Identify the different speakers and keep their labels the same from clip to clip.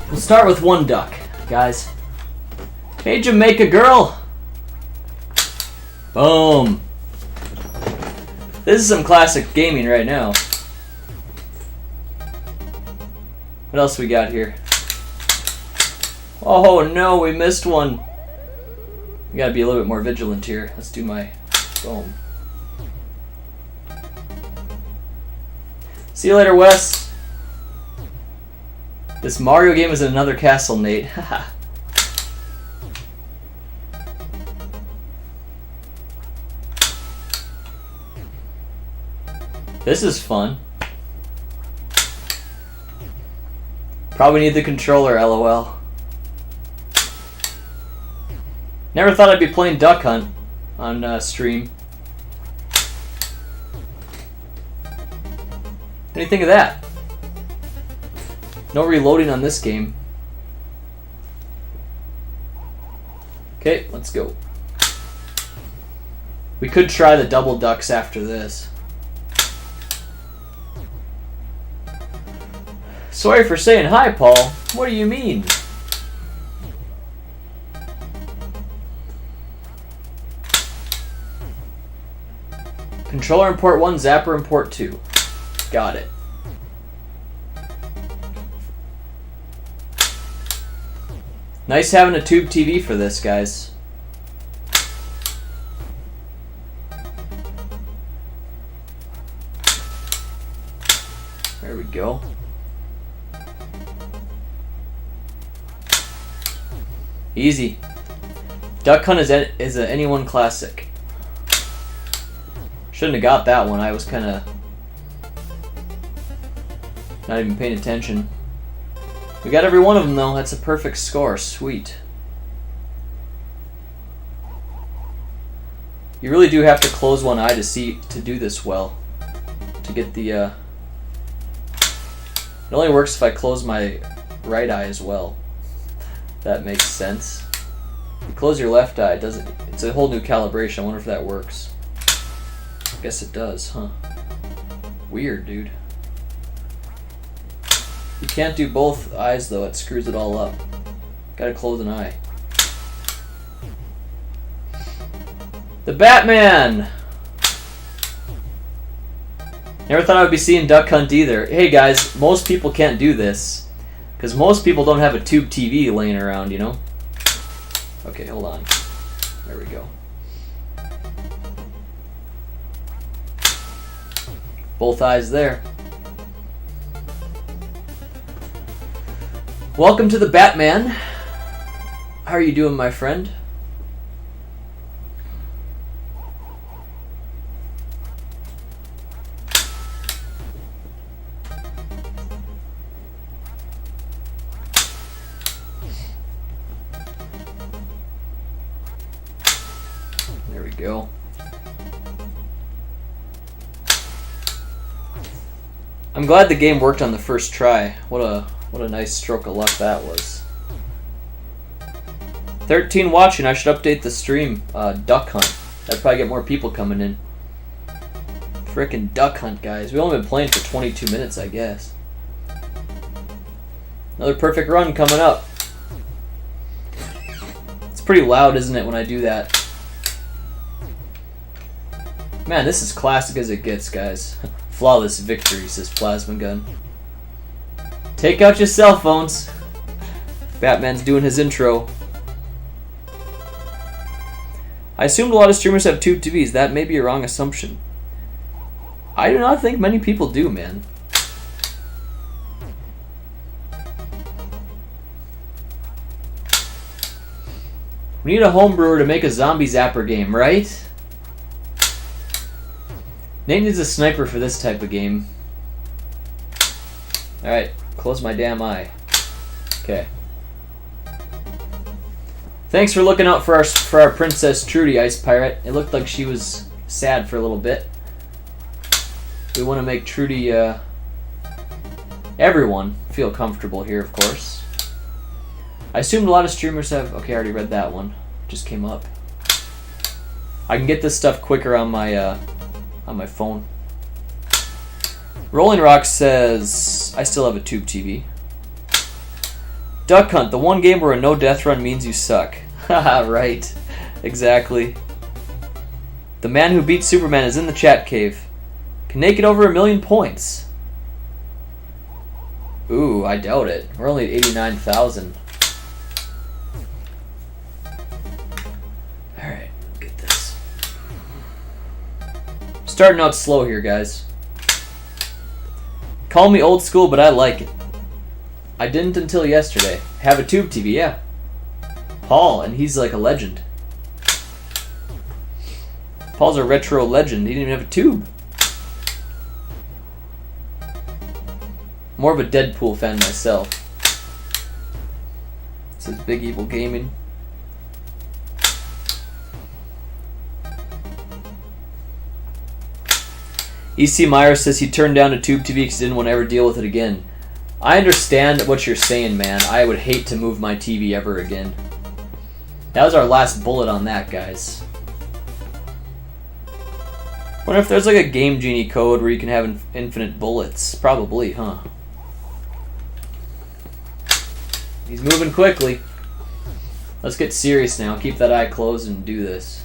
Speaker 1: We'll start with one duck, guys. Hey, Jamaica girl! Boom! This is some classic gaming right now. What else we got here? Oh no, we missed one. We gotta be a little bit more vigilant here. Let's do my boom. See you later, Wes. This Mario game is another castle, Nate. Haha. This is fun. Probably need the controller, lol. Never thought I'd be playing Duck Hunt on stream. What do you think of that? No reloading on this game. Okay, let's go. We could try the double ducks after this. Sorry for saying hi, Paul. What do you mean? Controller in port 1, zapper in port 2. Got it. Nice having a tube TV for this, guys. There we go. Easy. Duck Hunt is a anyone classic. Shouldn't have got that one. I was kind of not even paying attention. We got every one of them though. That's a perfect score. Sweet. You really do have to close one eye to do this well. To get the it only works if I close my right eye as well. That makes sense. If you close your left eye, it's a whole new calibration. I wonder if that works. I guess it does, huh? Weird, dude. You can't do both eyes though, it screws it all up. Gotta close an eye. The Batman! Never thought I would be seeing Duck Hunt either. Hey guys, most people can't do this. Because most people don't have a tube TV laying around, you know? Okay, hold on. There we go. Both eyes there. Welcome to the Batman. How are you doing, my friend? There we go. I'm glad the game worked on the first try. What a nice stroke of luck that was. 13 watching. I should update the stream. Duck Hunt. That'd probably get more people coming in. Frickin' Duck Hunt, guys. We've only been playing for 22 minutes, I guess. Another perfect run coming up. It's pretty loud, isn't it, when I do that? Man, this is classic as it gets, guys. Flawless victory, says Plasma Gun. Take out your cell phones. Batman's doing his intro. I assumed a lot of streamers have tube TVs. That may be a wrong assumption. I do not think many people do, man. We need a homebrewer to make a zombie zapper game, right? Nate needs a sniper for this type of game. Alright, close my damn eye. Okay. Thanks for looking out for our Princess Trudy, Ice Pirate. It looked like she was sad for a little bit. We want to make Trudy, everyone feel comfortable here, of course. I assumed a lot of streamers have... Okay, I already read that one. Just came up. I can get this stuff quicker on my phone. Rolling Rock says, I still have a tube TV. Duck Hunt, the one game where a no death run means you suck. Haha, right. Exactly. The man who beat Superman is in the chat cave. Can Naked over 1,000,000 points? Ooh, I doubt it. We're only at 89,000. Alright, get this. Starting out slow here, guys. Call me old school, but I like it. I didn't until yesterday. Have a tube TV, yeah. Paul, and he's like a legend. Paul's a retro legend. He didn't even have a tube. More of a Deadpool fan myself. It says Big Evil Gaming. EC Meyer says he turned down a tube TV because he didn't want to ever deal with it again. I understand what you're saying, man. I would hate to move my TV ever again. That was our last bullet on that, guys. Wonder if there's like a Game Genie code where you can have infinite bullets. Probably, huh? He's moving quickly. Let's get serious now. Keep that eye closed and do this.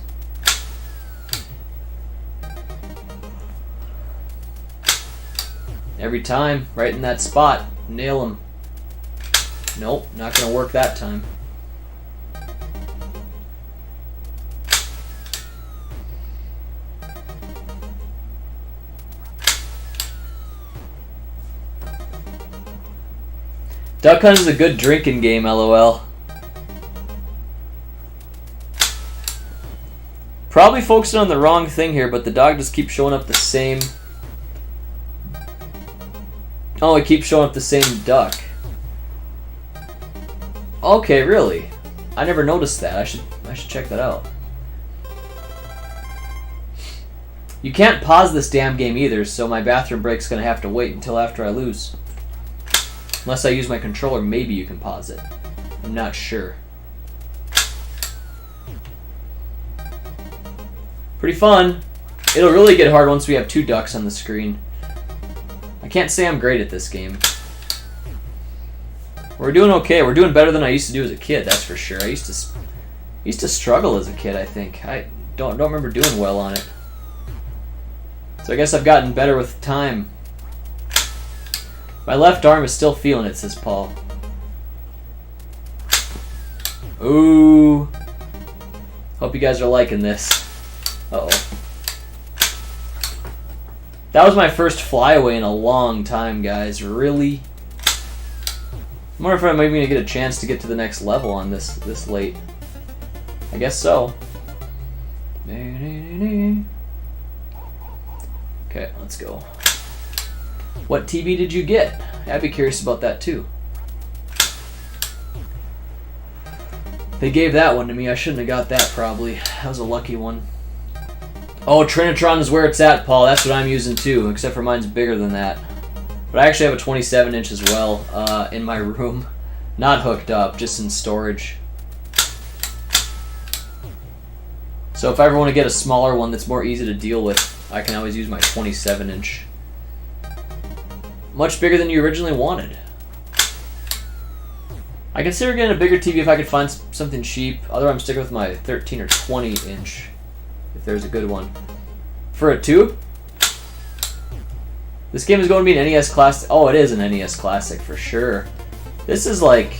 Speaker 1: Every time, right in that spot. Nail him. Nope, not gonna work that time. Duck Hunt is a good drinking game, LOL. Probably focusing on the wrong thing here, but the dog just keeps showing up the same... Oh, it keeps showing up the same duck. Okay, really? I never noticed that. I should check that out. You can't pause this damn game either, so my bathroom break's gonna have to wait until after I lose. Unless I use my controller, maybe you can pause it. I'm not sure. Pretty fun. It'll really get hard once we have 2 ducks on the screen. I can't say I'm great at this game. We're doing okay. We're doing better than I used to do as a kid, that's for sure. I used to struggle as a kid, I think. I don't remember doing well on it. So I guess I've gotten better with time. My left arm is still feeling it, says Paul. Ooh. Hope you guys are liking this. Uh-oh. That was my first flyaway in a long time, guys. Really? I wonder if I'm maybe going to get a chance to get to the next level on this late. I guess so. Okay, let's go. What TV did you get? I'd be curious about that too. They gave that one to me. I shouldn't have got that probably. That was a lucky one. Oh, Trinitron is where it's at, Paul. That's what I'm using too, except for mine's bigger than that. But I actually have a 27-inch as well in my room. Not hooked up, just in storage. So if I ever want to get a smaller one that's more easy to deal with, I can always use my 27-inch. Much bigger than you originally wanted. I consider getting a bigger TV if I could find something cheap. Otherwise, I'm sticking with my 13 or 20-inch, if there's a good one. For a tube? This game is going to be an NES Classic. Oh, it is an NES Classic for sure. This is like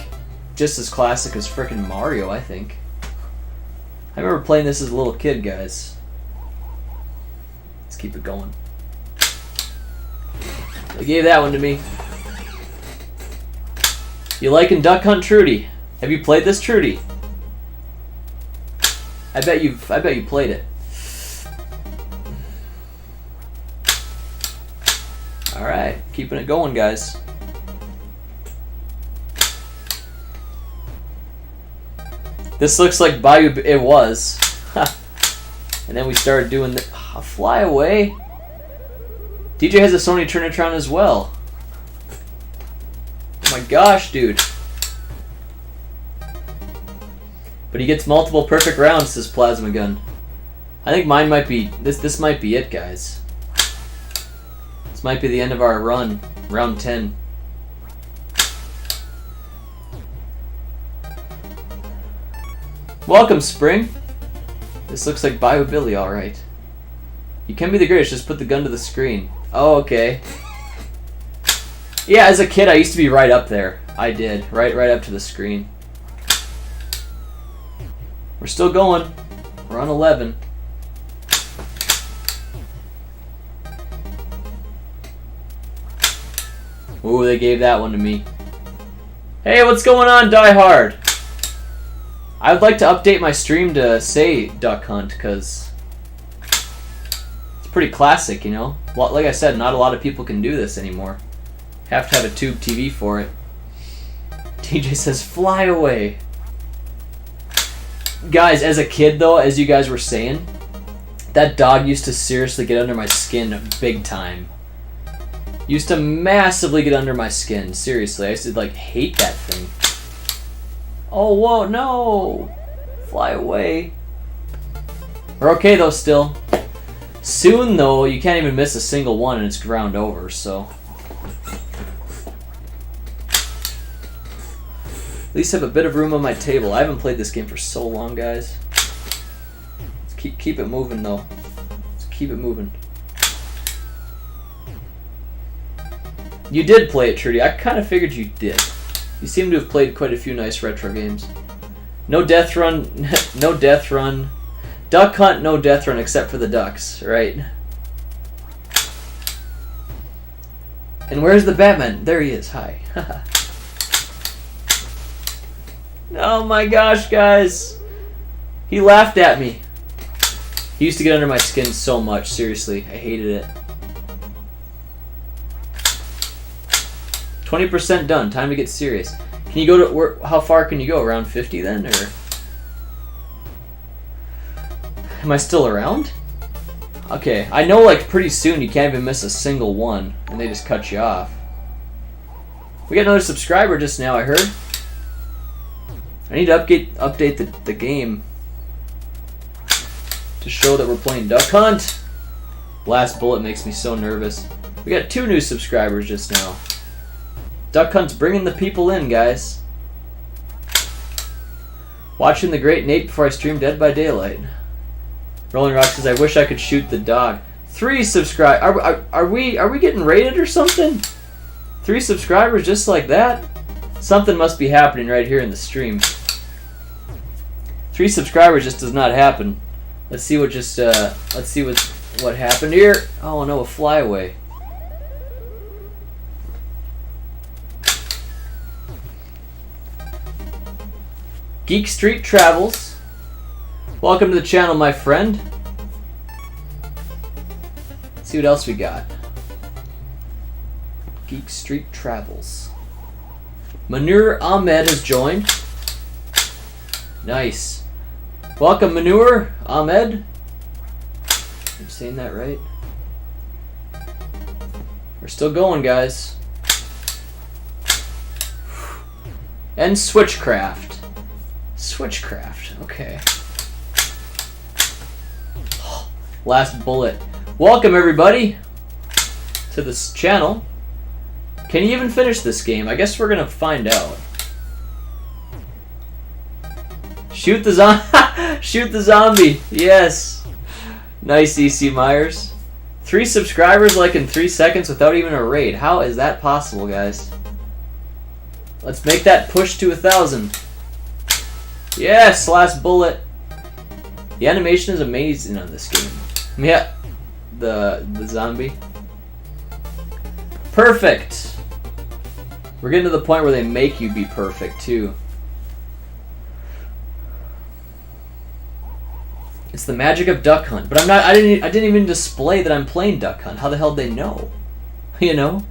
Speaker 1: just as classic as frickin' Mario, I think. I remember playing this as a little kid, guys. Let's keep it going. They gave that one to me. You liking Duck Hunt, Trudy? Have you played this, Trudy? I bet you played it. All right, keeping it going, guys. This looks like Bayou. It was. And then we started doing the fly away. DJ has a Sony Trinitron as well. Oh my gosh, dude. But he gets multiple perfect rounds, says Plasma Gun. I think mine might be... This might be it, guys. This might be the end of our run. Round 10. Welcome, Spring. This looks like Bye with Billy, alright. You can be the greatest, just put the gun to the screen. Oh, okay. Yeah, as a kid, I used to be right up there. I did. Right up to the screen. We're still going. We're on 11. Ooh, they gave that one to me. Hey, what's going on, Die Hard? I would like to update my stream to say Duck Hunt, because it's pretty classic, you know? Like I said, not a lot of people can do this anymore. Have to have a tube TV for it. TJ says, fly away. Guys, as a kid, though, as you guys were saying, that dog used to seriously get under my skin big time. Used to massively get under my skin. Seriously, I used to, like, hate that thing. Oh, whoa, no! Fly away. We're okay, though, still. Soon, though, you can't even miss a single one, and it's ground over, so... At least have a bit of room on my table. I haven't played this game for so long, guys. Let's keep it moving, though. Let's keep it moving. You did play it, Trudy. I kind of figured you did. You seem to have played quite a few nice retro games. No Death Run. No Death Run. Duck Hunt, no Death Run, except for the ducks, right? And where's the Batman? There he is. Hi. Oh my gosh, guys. He laughed at me. He used to get under my skin so much. Seriously, I hated it. 20% done. Time to get serious. Can you go to where? How far can you go? Around 50 then, or am I still around? Okay, I know. Like pretty soon, you can't even miss a single one, and they just cut you off. We got another subscriber just now. I heard. I need to update the game to show that we're playing Duck Hunt. Last bullet makes me so nervous. We got 2 new subscribers just now. Duck Hunt's bringing the people in, guys. Watching the great Nate before I stream Dead by Daylight. Rolling Rock says, I wish I could shoot the dog. 3 subscribers. Are we getting raided or something? 3 subscribers just like that? Something must be happening right here in the stream. 3 subscribers just does not happen. Let's see what what happened here. Oh no, a flyaway. Geek Street Travels. Welcome to the channel, my friend. Let's see what else we got. Geek Street Travels. Manure Ahmed has joined. Nice. Welcome, Manure Ahmed. I'm saying that right. We're still going, guys. And Switchcraft. Switchcraft. Okay. Last bullet. Welcome, everybody, to this channel. Can you even finish this game? I guess we're gonna find out. Shoot the shoot the zombie. Yes. Nice, EC Myers. 3 subscribers like in 3 seconds without even a raid. How is that possible, guys? Let's make that push to 1,000. Yes, last bullet. The animation is amazing on this game. Yeah, the zombie. Perfect. We're getting to the point where they make you be perfect too. It's the magic of Duck Hunt, but I'm not. I didn't even display that I'm playing Duck Hunt. How the hell did they know? You know.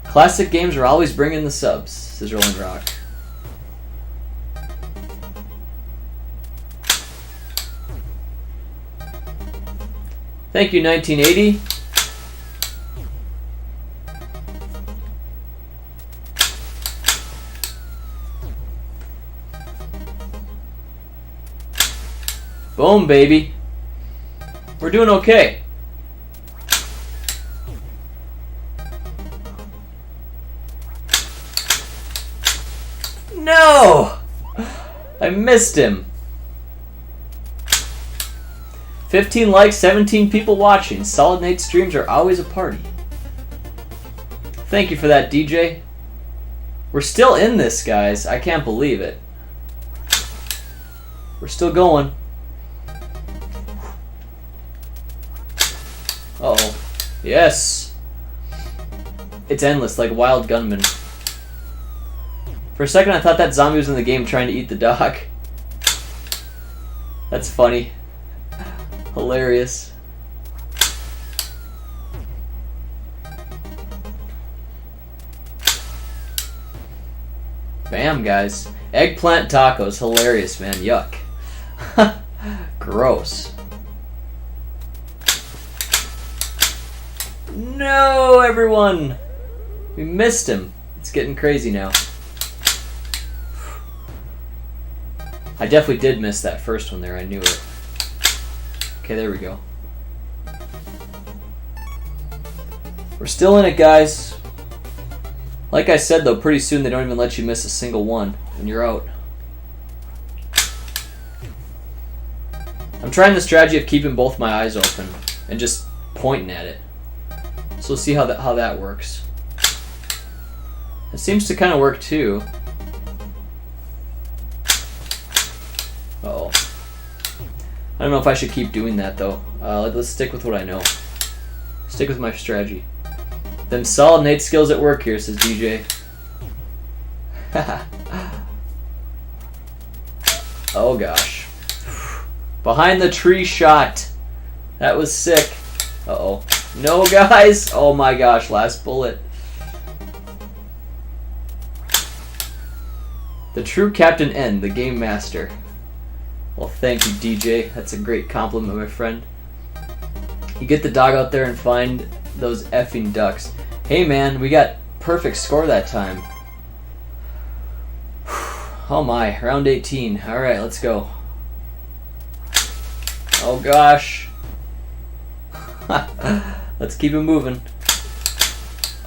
Speaker 1: Classic games are always bringing the subs, says Rolling Rock. Thank you, 1980. Boom, baby. We're doing okay. No! I missed him. 15 likes, 17 people watching. Solid Nate streams are always a party. Thank you for that, DJ. We're still in this, guys. I can't believe it. We're still going. Uh-oh. Yes. It's endless, like Wild Gunman. For a second, I thought that zombie was in the game trying to eat the dog. That's funny. Hilarious. Bam, guys. Eggplant tacos. Hilarious, man. Yuck. Gross. No, everyone. We missed him. It's getting crazy now. I definitely did miss that first one there. I knew it. Okay, there we go. We're still in it, guys. Like I said, though, pretty soon they don't even let you miss a single one, and you're out. I'm trying the strategy of keeping both my eyes open and just pointing at it. So we'll see how that works. It seems to kind of work too. Uh-oh. I don't know if I should keep doing that though. Let's stick with what I know. Stick with my strategy. Them solid Nate skills at work here, says DJ. Oh gosh. Behind the tree shot. That was sick. Uh-oh. No, guys. Oh my gosh, last bullet. The true Captain N, the game master. Well, thank you, DJ. That's a great compliment, my friend. You get the dog out there and find those effing ducks. Hey, man, we got perfect score that time. Oh my, round 18. All right, let's go. Oh gosh. Let's keep it moving.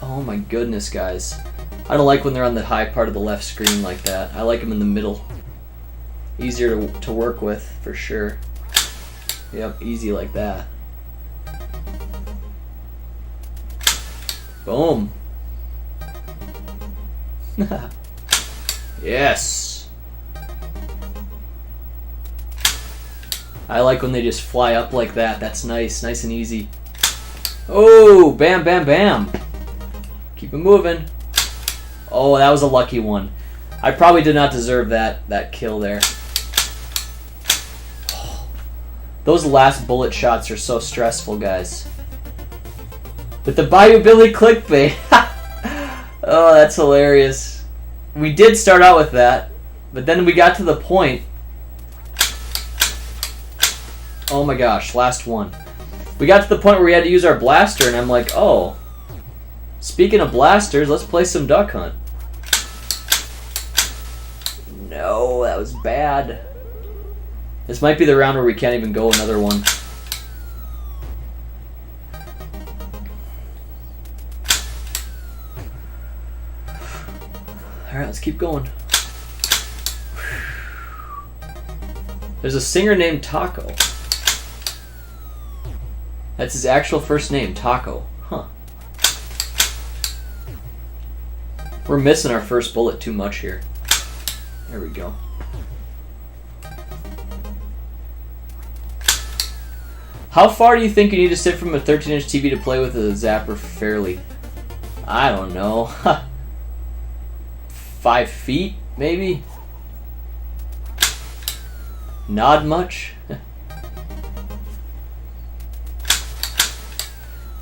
Speaker 1: Oh my goodness, guys. I don't like when they're on the high part of the left screen like that. I like them in the middle. Easier to work with, for sure. Yep, easy like that. Boom. Yes. I like when they just fly up like that. That's nice. Nice and easy. Oh, bam, bam, bam. Keep it moving. Oh, that was a lucky one. I probably did not deserve that kill there. Those last bullet shots are so stressful, guys. With the Bayou Billy clickbait. Oh, that's hilarious. We did start out with that, but then we got to the point. Oh my gosh, last one. We got to the point where we had to use our blaster, and I'm like, oh, speaking of blasters, let's play some Duck Hunt. No, that was bad. This might be the round where we can't even go another one. Alright, let's keep going. There's a singer named Taco. That's his actual first name, Taco. Huh. We're missing our first bullet too much here. There we go. How far do you think you need to sit from a 13-inch TV to play with a zapper fairly? I don't know. 5 feet, maybe? Not much?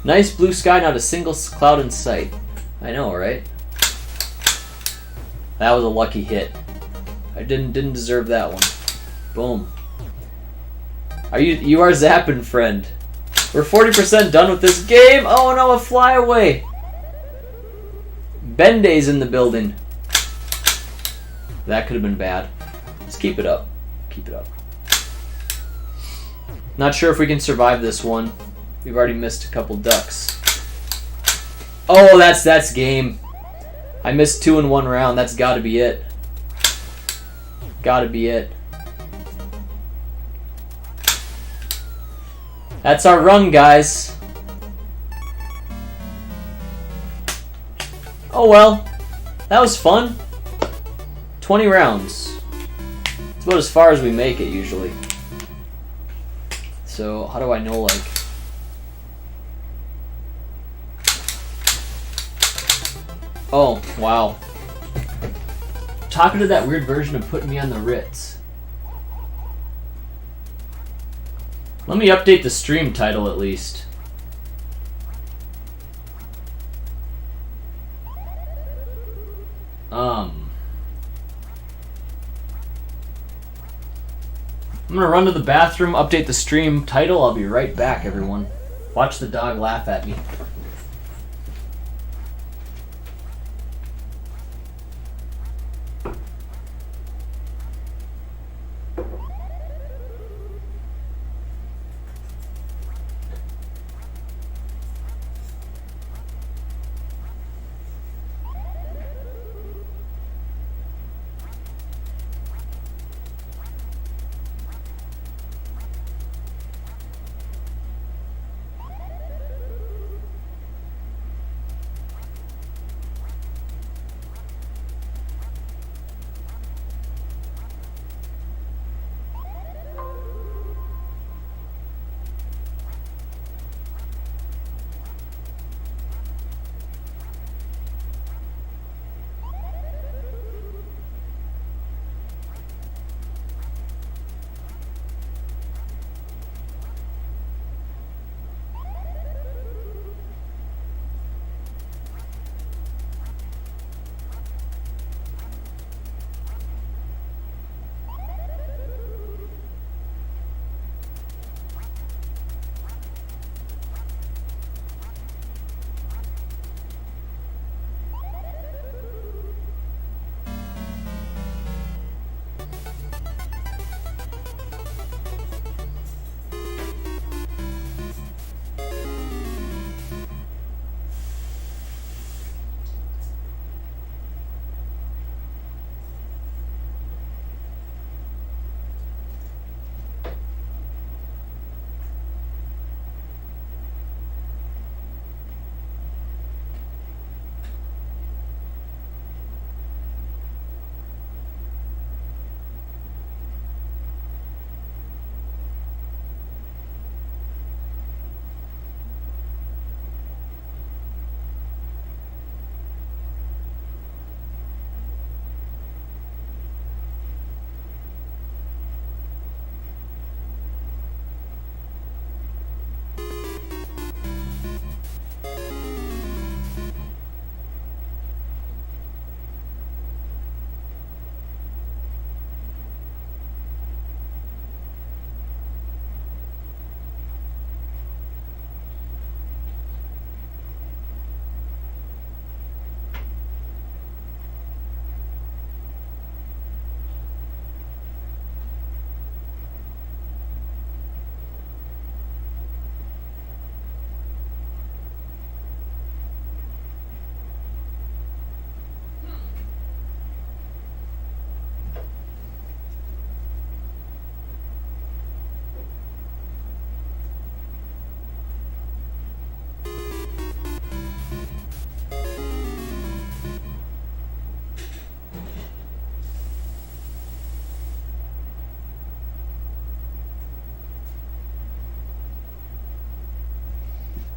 Speaker 1: Nice blue sky, not a single cloud in sight. I know, right? That was a lucky hit. I didn't deserve that one. Boom. You are zapping, friend. We're 40% done with this game. Oh no, a flyaway. Benday's in the building. That could have been bad. Let's keep it up. Keep it up. Not sure if we can survive this one. We've already missed a couple ducks. Oh, that's game. I missed 2 in 1 round. That's got to be it. Gotta be it. That's our run, guys. Oh well. That was fun. 20 rounds. It's about as far as we make it usually. So, how do I know, like... Oh, wow. Talking to that weird version of putting me on the Ritz. Let me update the stream title at least. I'm gonna run to the bathroom, update the stream title. I'll be right back, everyone. Watch the dog laugh at me.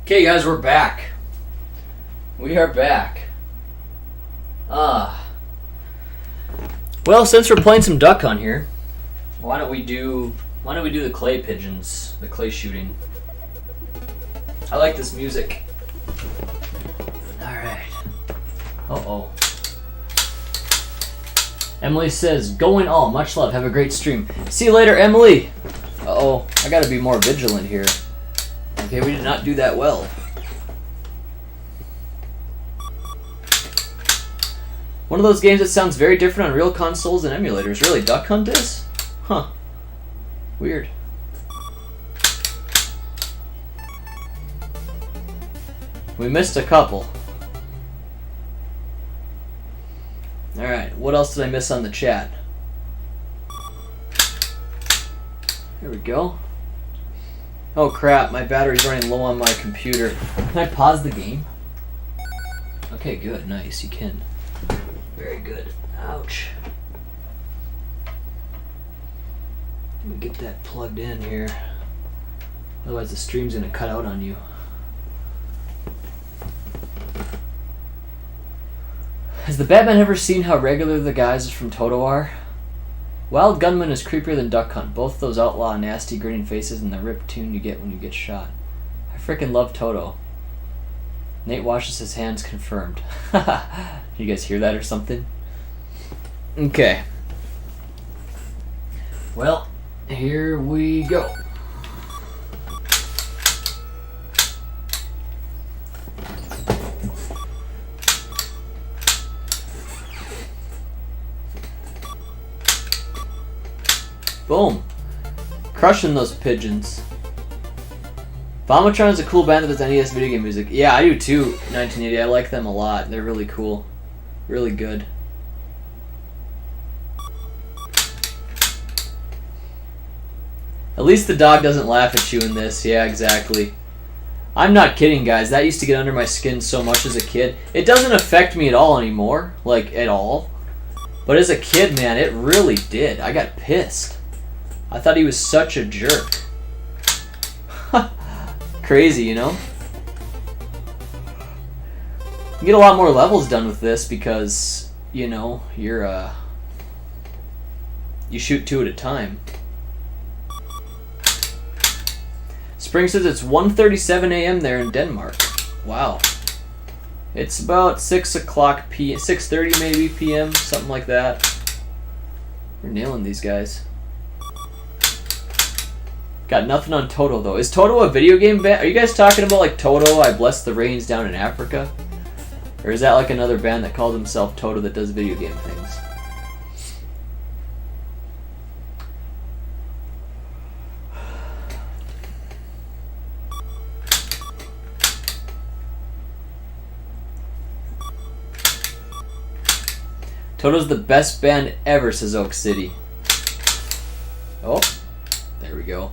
Speaker 1: Okay, guys, we're back. We are back. Well, since we're playing some Duck Hunt here, why don't we do the clay pigeons, the clay shooting? I like this music. All right. Uh-oh. Emily says, "Going all. Much love. Have a great stream." See you later, Emily. Uh-oh. I gotta be more vigilant here. Okay, we did not do that well. One of those games that sounds very different on real consoles and emulators. Really, Duck Hunt is? Huh. Weird. We missed a couple. Alright, what else did I miss on the chat? we go. Oh crap, my battery's running low on my computer. Can I pause the game? Okay, good, nice, you can. Very good. Ouch. Let me get that plugged in here. Otherwise the stream's gonna cut out on you. Has the Batman ever seen how regular the guys from Toto are? Wild Gunman is creepier than Duck Hunt. Both those outlaw, nasty, grinning faces and the ripped tune you get when you get shot. I frickin' love Toto. Nate washes his hands, confirmed. You guys hear that or something? Okay. Well, here we go. Boom. Crushing those pigeons. Vomitron is a cool band that does NES video game music. Yeah, I do too, 1980. I like them a lot. They're really cool. Really good. At least the dog doesn't laugh at you in this. Yeah, exactly. I'm not kidding, guys. That used to get under my skin so much as a kid. It doesn't affect me at all anymore. Like, at all. But as a kid, man, it really did. I got pissed. I thought he was such a jerk. Crazy, you know? You get a lot more levels done with this because, you know, you're, you shoot 2 at a time. Spring says it's 1:37 a.m. there in Denmark. Wow. It's about 6 o'clock p.m., 6:30 maybe p.m., something like that. We're nailing these guys. Got nothing on Toto though. Is Toto a video game band? Are you guys talking about like Toto, I Bless the Rains down in Africa? Or is that like another band that calls himself Toto that does video game things? Toto's the best band ever, says Oak City. Oh, there we go.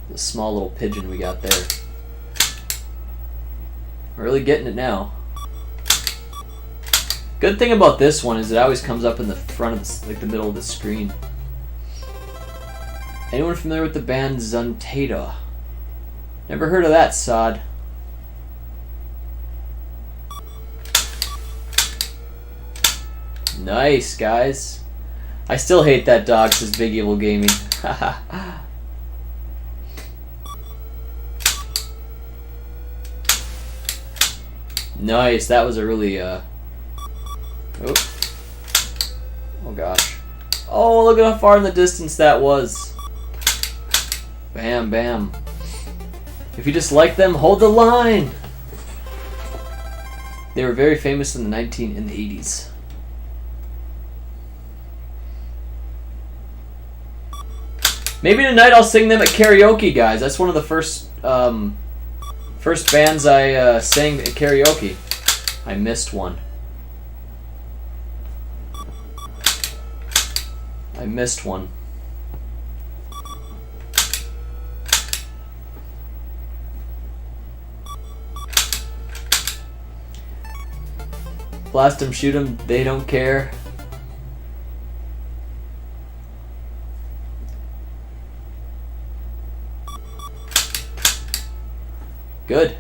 Speaker 1: The small little pigeon we got there. We're really getting it now. Good thing about this one is it always comes up in the front of the, like the middle of the screen. Anyone familiar with the band Zuntata? Never heard of that, sod. Nice, guys. I still hate that dog, says Big Evil Gaming. Nice, that was a really, oh gosh. Oh, look at how far in the distance that was. Bam, bam. If you dislike them, hold the line. They were very famous in the 80s. Maybe tonight I'll sing them at karaoke, guys. That's one of the first bands I sang at karaoke. I missed one. I missed one. Blast them, shoot them, they don't care. Good.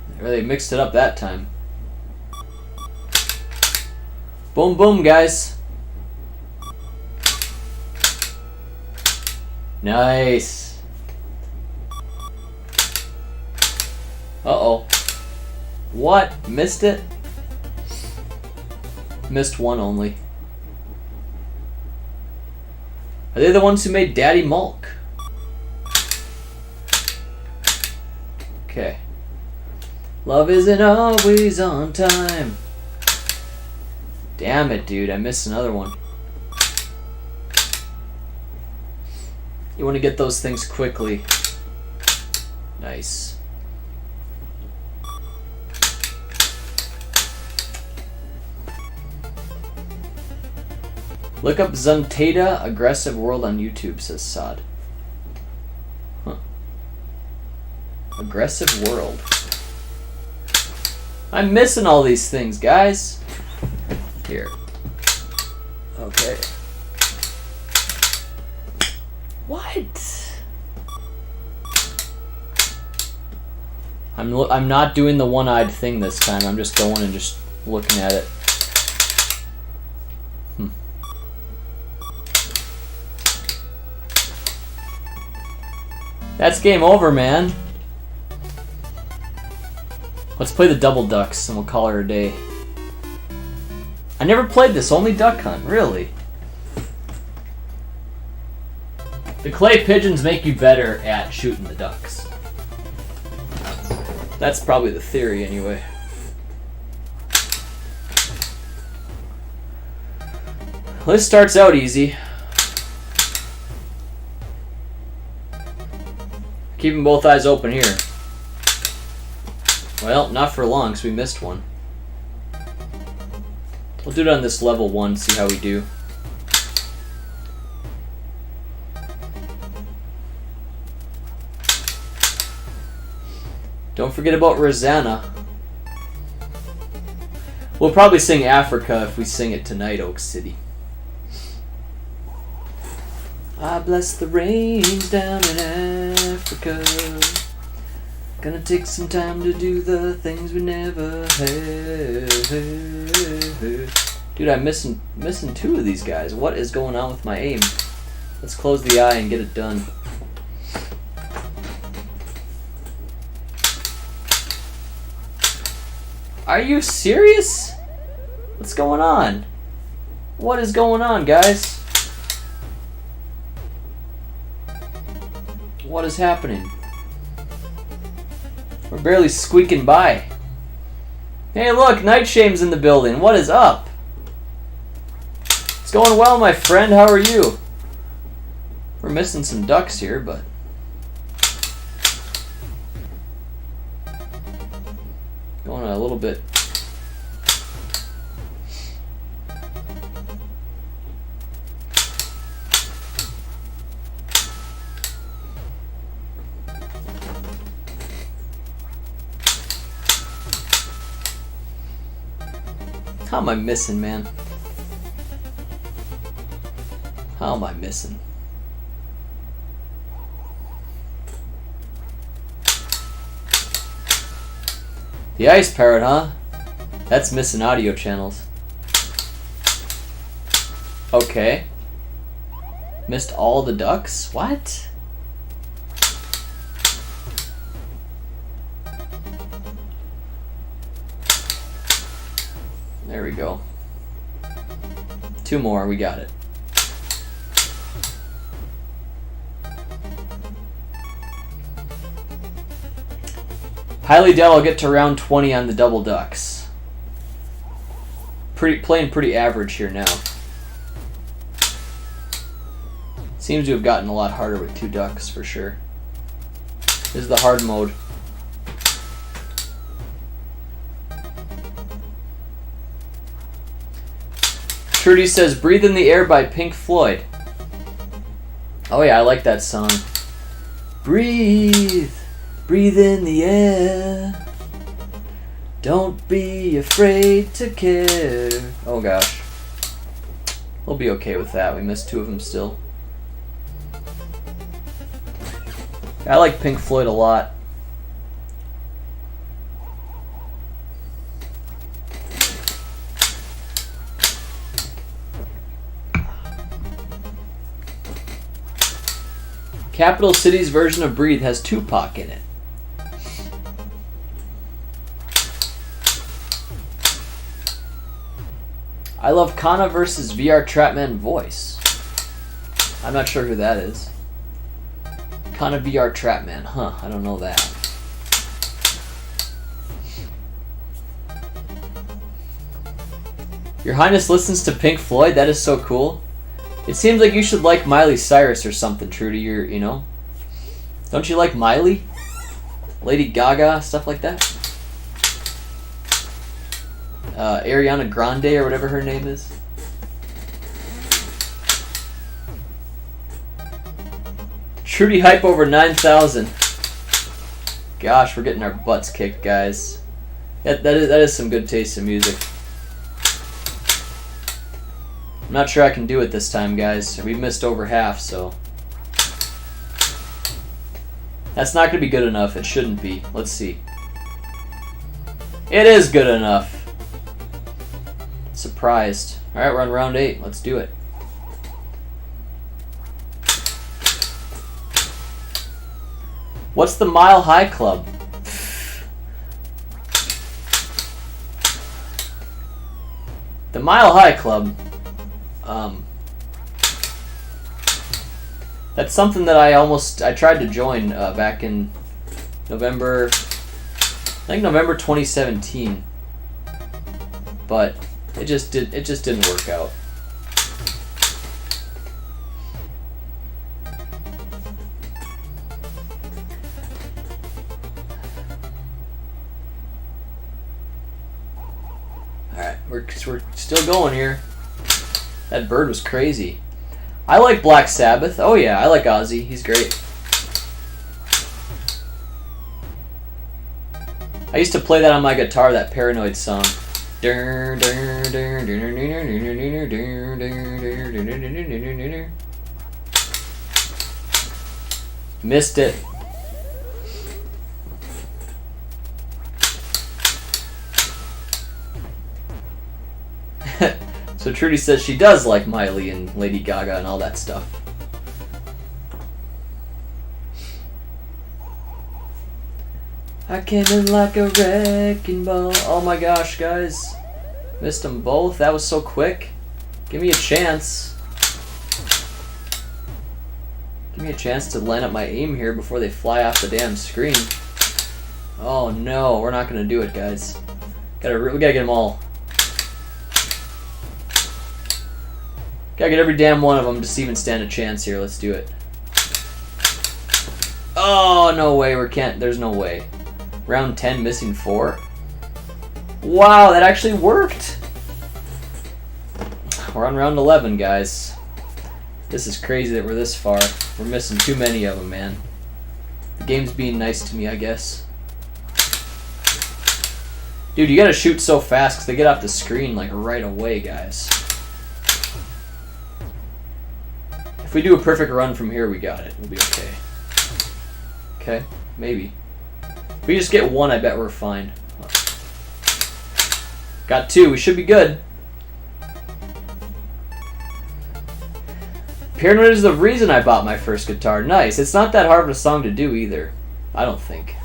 Speaker 1: They really mixed it up that time. Boom, boom, guys. Nice. Uh-oh. What? Missed it? Missed one only. Are they the ones who made Daddy Mulk? Okay. Love isn't always on time. Damn it, dude. I missed another one. You want to get those things quickly. Nice. Look up Zuntata Aggressive World on YouTube, says Sod. Huh. Aggressive World. I'm missing all these things, guys. Here. Okay. What? I'm not doing the one-eyed thing this time. I'm just going and just looking at it. That's game over, man. Let's play the Double Ducks and we'll call her a day. I never played this, only Duck Hunt, really. The clay pigeons make you better at shooting the ducks. That's probably the theory, anyway. This starts out easy. Keeping both eyes open here. Well, not for long, because we missed one. We'll do it on this level 1, see how we do. Don't forget about Rosanna. We'll probably sing Africa if we sing it tonight, Oak City. I bless the rains down in Africa. Gonna take some time to do the things we never had. Dude, I'm missing 2 of these guys. What is going on with my aim? Let's close the eye and get it done. Are you serious? What's going on? What is going on, guys? What is happening? We're barely squeaking by. Hey, look, Nightshame's in the building. What is up? It's going well, my friend. How are you? We're missing some ducks here, but... going a little bit... How am I missing, man? How am I missing? The Ice Parrot, huh? That's missing audio channels. Okay. Missed all the ducks? What? There we go. 2 more, we got it. Highly doubt I'll get to round 20 on the double ducks. Playing pretty average here now. Seems to have gotten a lot harder with 2 ducks for sure. This is the hard mode. Trudy says, "Breathe in the Air" by Pink Floyd. Oh yeah, I like that song. Breathe, breathe in the air. Don't be afraid to care. Oh gosh. We'll be okay with that. We missed 2 of them still. I like Pink Floyd a lot. Capital City's version of Breathe has Tupac in it. I love Kana versus VR Trapman voice. I'm not sure who that is. Kana VR Trapman, huh? I don't know that. Your Highness listens to Pink Floyd? That is so cool. It seems like you should like Miley Cyrus or something, Trudy. You know? Don't you like Miley? Lady Gaga, stuff like that? Ariana Grande or whatever her name is. Trudy hype over 9,000. Gosh, we're getting our butts kicked, guys. That is some good taste in music. I'm not sure I can do it this time, guys. We missed over half, so that's not going to be good enough. It shouldn't be. Let's see. It is good enough. Surprised. Alright, we're on round 8. Let's do it. What's the Mile High Club? The Mile High Club. That's something that I tried to join back in November. I think November 2017. But it just didn't work out. Alright, we're still going here. That bird was crazy. I like Black Sabbath. Oh yeah, I like Ozzy. He's great. I used to play that on my guitar, that Paranoid song. Missed it. So Trudy says she does like Miley and Lady Gaga and all that stuff. I came in like a wrecking ball. Oh my gosh, guys. Missed them both. That was so quick. Give me a chance. Give me a chance to line up my aim here before they fly off the damn screen. Oh no, we're not gonna do it, guys. We gotta get them all. Gotta get every damn one of them to even stand a chance here. Let's do it. Oh, no way. There's no way. Round 10, missing 4. Wow, that actually worked. We're on round 11, guys. This is crazy that we're this far. We're missing too many of them, man. The game's being nice to me, I guess. Dude, you gotta shoot so fast because they get off the screen like right away, guys. If we do a perfect run from here, we got it. We'll be okay. Okay, maybe. If we just get 1, I bet we're fine. Got 2. We should be good. Paranoid is the reason I bought my first guitar. Nice. It's not that hard of a song to do either. I don't think.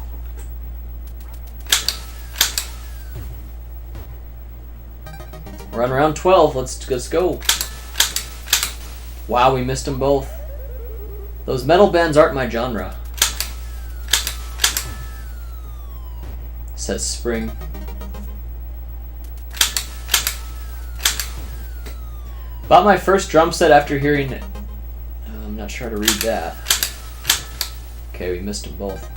Speaker 1: We're on round 12. Let's go. Wow, we missed them both. Those metal bands aren't my genre. Says Spring. Bought my first drum set after hearing it. I'm not sure how to read that. Okay, we missed them both.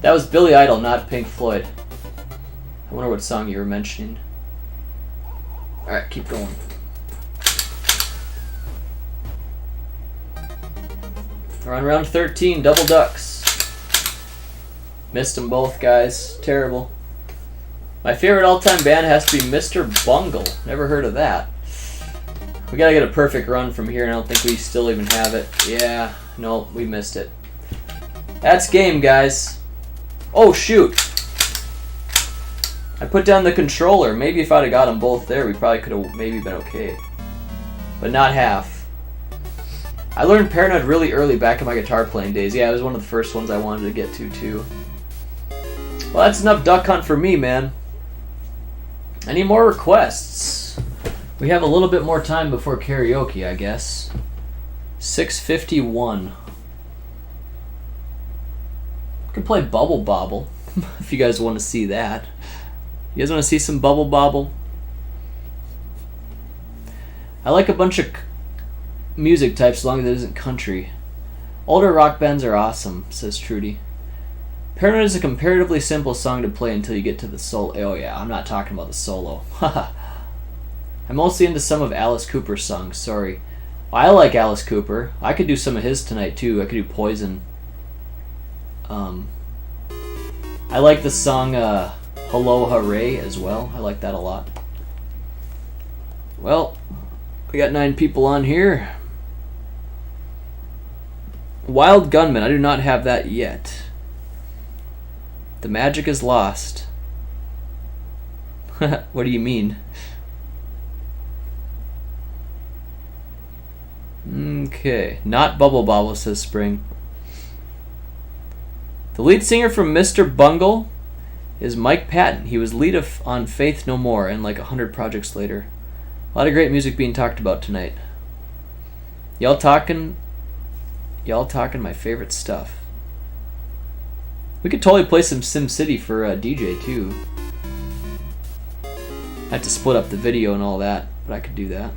Speaker 1: That was Billy Idol, not Pink Floyd. I wonder what song you were mentioning. Alright, keep going. We're on round 13, double ducks. Missed them both, guys. Terrible. My favorite all-time band has to be Mr. Bungle. Never heard of that. We gotta get a perfect run from here, and I don't think we still even have it. Yeah, no, we missed it. That's game, guys. Oh, shoot. I put down the controller. Maybe if I'd have got them both there, we probably could have maybe been okay. But not half. I learned Paranoid really early back in my guitar playing days. Yeah, it was one of the first ones I wanted to get to, too. Well, that's enough Duck Hunt for me, man. Any more requests? We have a little bit more time before karaoke, I guess. 6:51. We can play Bubble Bobble, if you guys want to see that. You guys want to see some Bubble Bobble? I like a bunch of music types as long as it isn't country. Older rock bands are awesome, says Trudy. Paranoid is a comparatively simple song to play until you get to the solo. Oh yeah, I'm not talking about the solo. I'm mostly into some of Alice Cooper's songs, sorry. I like Alice Cooper. I could do some of his tonight too. I could do Poison. I like the song Hello Hooray as well. I like that a lot. Well, we got 9 people on here. Wild Gunman. I do not have that yet. The magic is lost. What do you mean? Okay. Not Bubble Bobble, says Spring. The lead singer from Mr. Bungle is Mike Patton. He was lead on Faith No More and like 100 projects later. A lot of great music being talked about tonight. Y'all talking my favorite stuff. We could totally play some SimCity for DJ too. I have to split up the video and all that, but I could do that.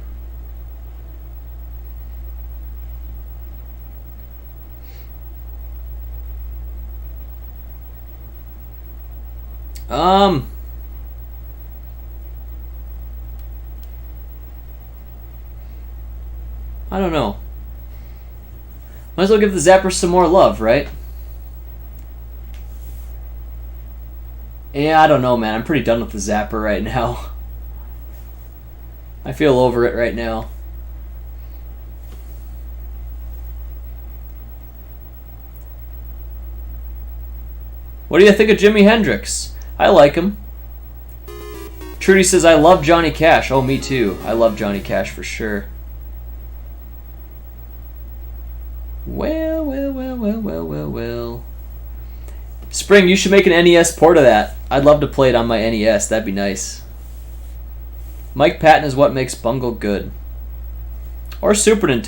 Speaker 1: I don't know. Might as well give the Zapper some more love, right? Yeah, I don't know, man. I'm pretty done with the Zapper right now. I feel over it right now. What do you think of Jimi Hendrix? I like him. Trudy says, I love Johnny Cash. Oh, me too. I love Johnny Cash for sure. Well. Spring, you should make an NES port of that. I'd love to play it on my NES. That'd be nice. Mike Patton is what makes Bungle good. Or Super Nintendo.